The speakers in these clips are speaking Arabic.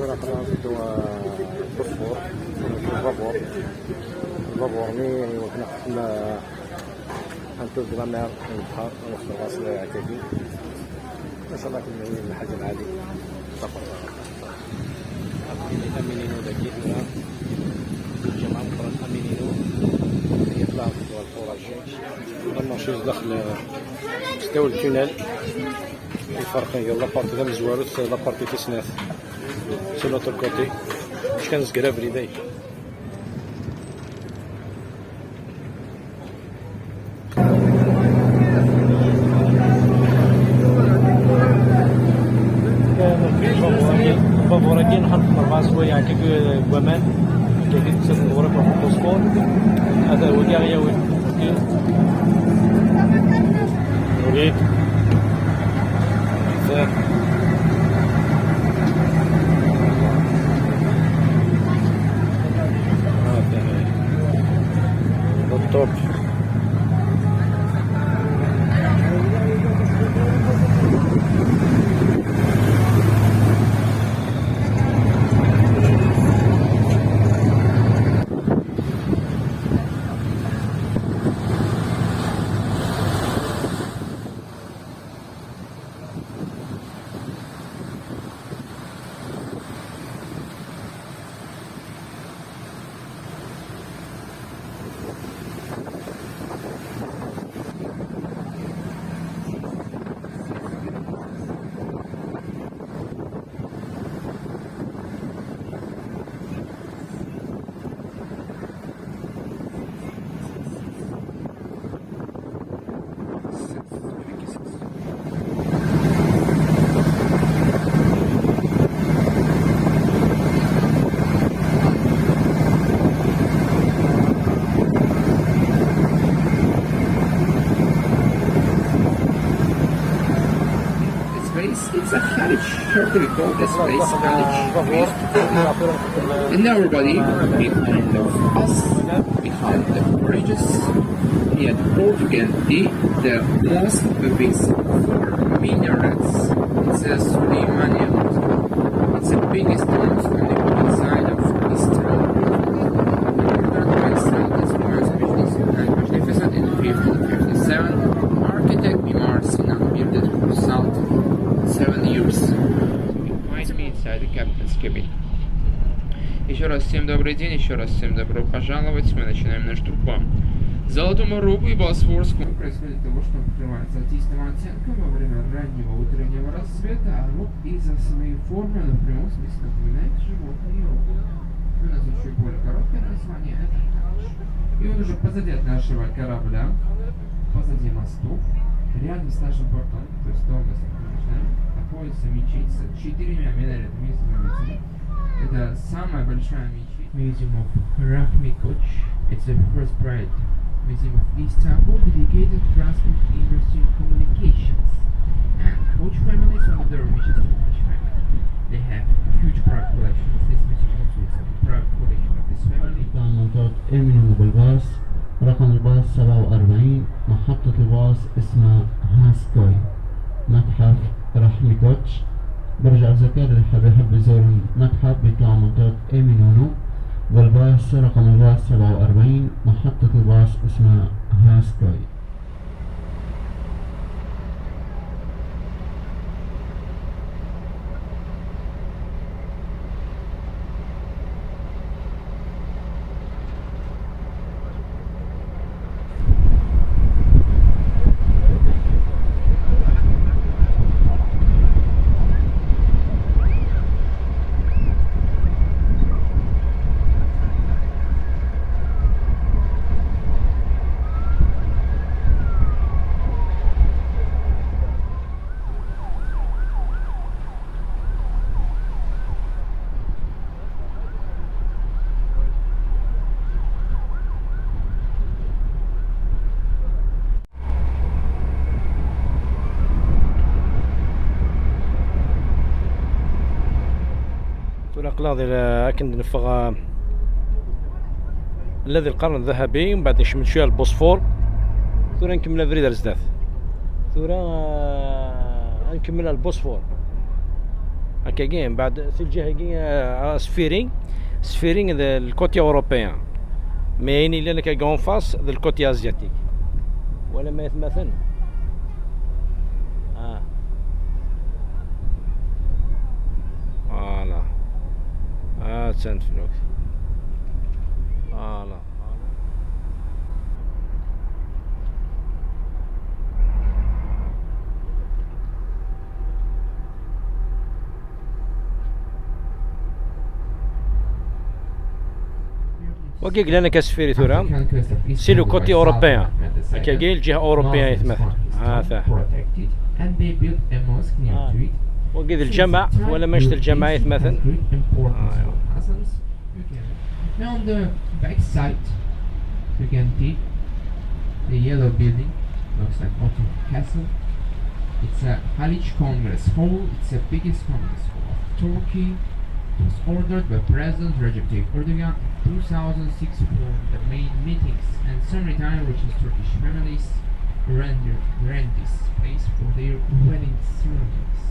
راح نزيدو البوسفور البابور مي وكنا هنتو درامير البحر ونوصل راسنا عتاكي ان شاء الله كنا الحاجه العادي سفر امينينو داكي الجماعه الاخرى امينينو يطلع في الفوراج ماشي داخل مستوى التونيل الفرق هي لابارتي ديال الزوارت لابارتي تسناث سي لوتر كوتي واش كنزكرا بريداي فابورا كاين نحط 4 سوايع كيك كوامان كاين 6 دورات في البوسفور هذا هو كاع يا وين وليد الطوب It's a Khalid, shortly called the space Khalid. And everybody behind of us, behind the bridges, near the Portugal, the most visible minarets. It's a Suleymaniya mosque. It's the biggest mosque on the west side of Istanbul. The west side is more magnificent in 1557. Architect Mimar Sinan built it for South 7 years. Find me inside the captain's cabin. Еще раз всем добрый день, еще раз всем добро пожаловать. Мы начинаем наш тур по Золотому Рогу и Босфорскому. Происходит того, что открывается золотистым оттенком во время раннего утреннего рассвета, а рог из-за своей формы в прямом смысле напоминает животный рог. У нас еще более короткое название — это Калыч. И вот уже позади от нашего корабля, позади мостов, рядом с нашим портом, то есть том, находится мечеть с 4 минаретами. Это самая большая мечеть. Museum of Rahmi Koç. It's the first private museum of Istanbul dedicated to transport industry and communications. And Koç family is one of the richest Turkish family. They have huge private collections. This museum also is a private collection of this family. منطقة إمينو بالباص رقم الباص 47 محطة الباص اسمها هاسكوي متحف رحمي كوتش. برجع أذكر اللي يحب يزور المتحف بيطلع منطقة إيمينونو والباص رقم الباص 47 محطة الباص اسمها هاسكوي. الأقلاع ديال كنت نفغ الذي القرن الذهبي ومن بعد نشمل شويه البوسفور ثورة نكملها فريدة لزداد ثورة نكملها البوسفور هكا كاين بعد في الجهه كاين سفيرين ذا الكوتي اوروبيان، ما يعني الا لك كون فاس ذا الكوتي ازياتيك ولا ما يتمثل. فوالا تنفنوك فوالا. وكي قلنا كسفيري ثورة سي لو كوتي اوروبيان، هكا كاين الجهة اوروبيان يتمثل. وكي الجمع ولا مشت الجمع يتمثل. Now on the back side you can see the yellow building, looks like Ottoman Castle. It's a Haliç Congress Hall. It's the biggest Congress Hall of Turkey. It was ordered by President Recep Tayyip Erdogan in 2006 for the main meetings, and some retired Turkish families rent this place for their wedding ceremonies.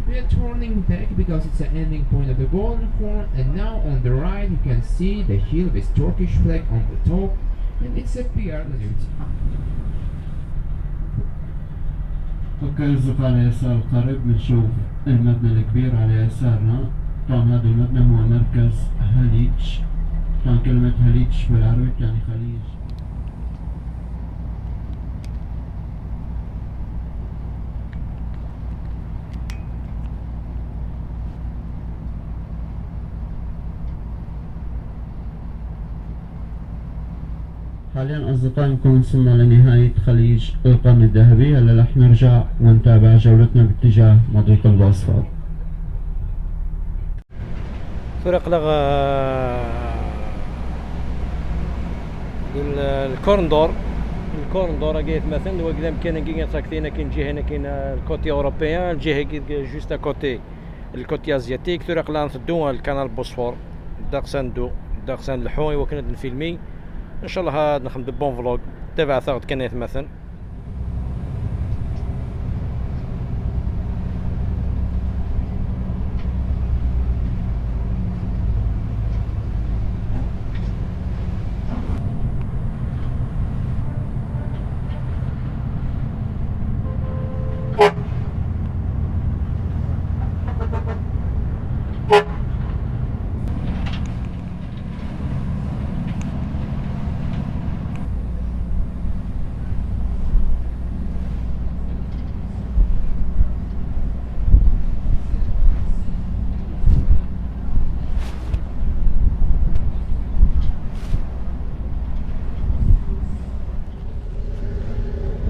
We are turning back because it's the ending point of the Golden Horn, and now on the right you can see the hill with Turkish flag on the top, and it's a PR. وكنزق على يسار القريب بنشوف المبنى الكبير على يسارنا. طبعا هذا المبنى هو مركز هاليج. طبعا كلمة هاليج بالعربي يعني خليج. حاليا أصدقائي نكون وصلنا لنهاية خليج القرن الذهبي. هلا رح نرجع ونتابع جولتنا باتجاه مضيق البوسفور. فرق لغ الكورندور كيف مثلا وقدام كاين ساكتين كاين جهه هنا كاين الكوتي اوروبيان، الجهه جوست كوتي الكوتي ازياتيك. فرق لا نسدو الكانال بوسفور داقسان الحوي وكنا نفيلمي ان شاء الله. هاد نخدم بون فلوغ تابع ثاغد كان يتمثل.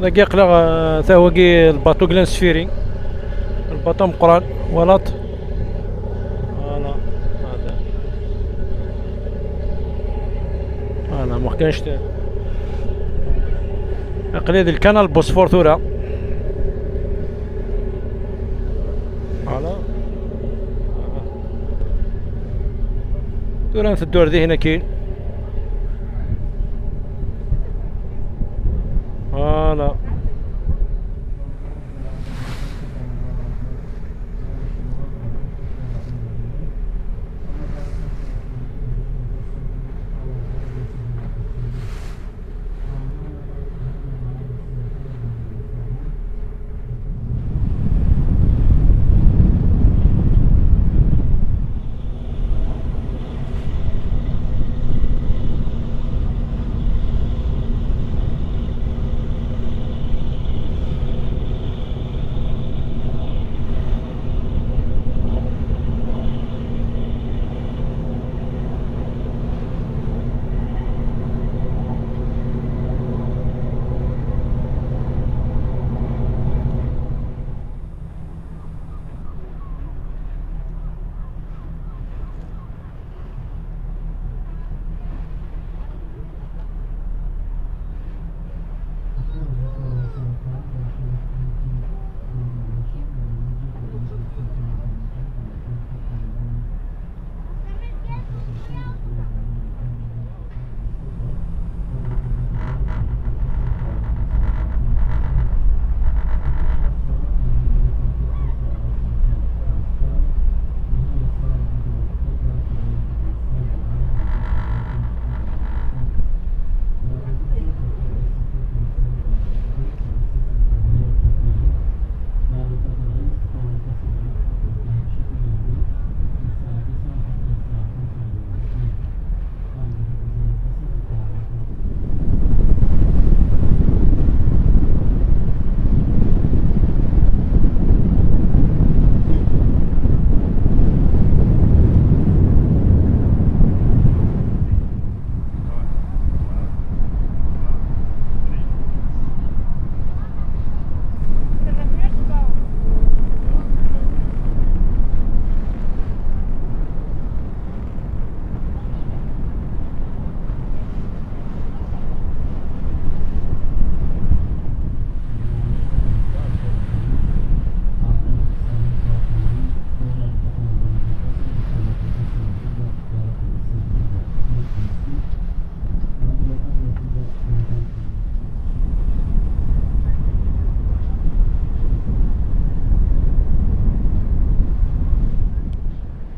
ذاك يقلق ثاوكي الباطو كلان سفيري الباطو مقران ولط. فوالا انا ما كانش اقليد الكانال بوسفور ثورة. فوالا ثورة في الدور ذي هنا كاين. فوالا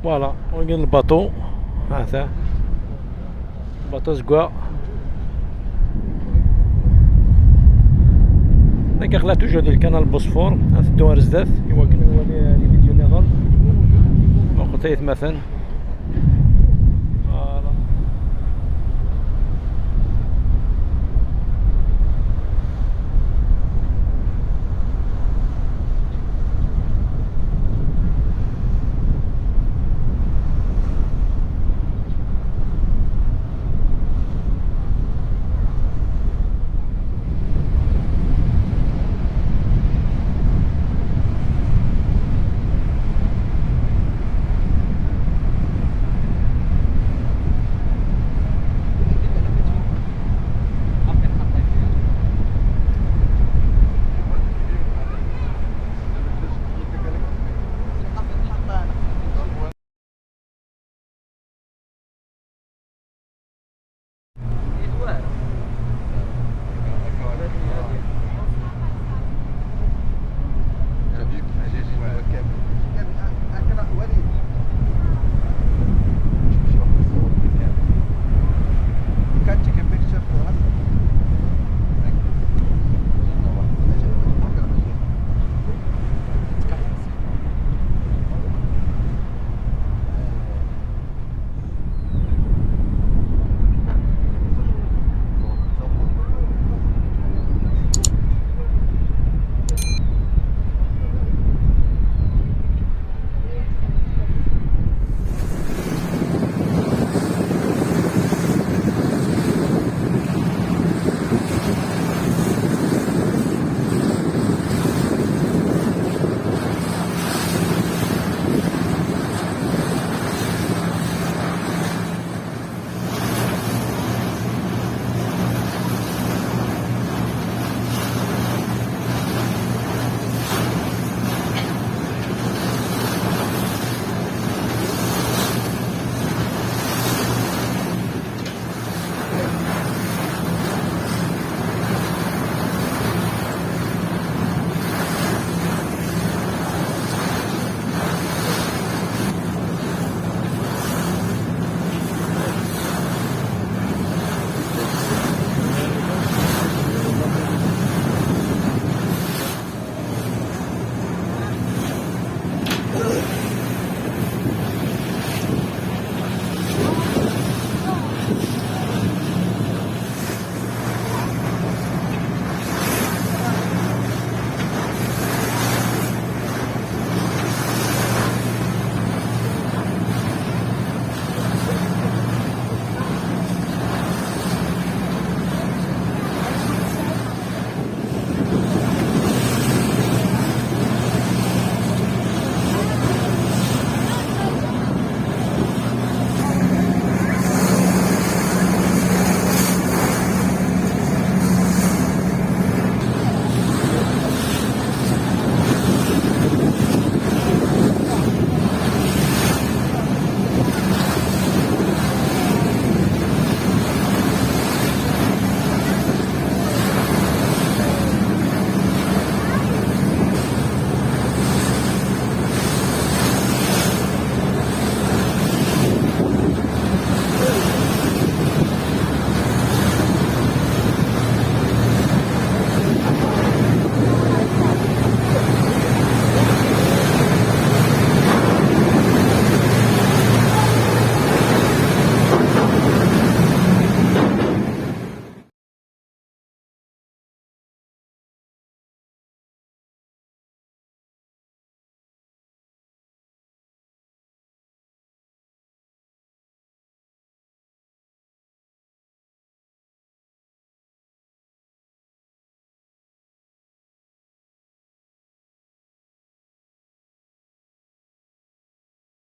فوالا وين الباطو هذا باطو زكوا داك خلا توجو ديال القناه بوسفور هاد الدوار زدات يمكن نولي لي فيديو نظر وقت يتمثل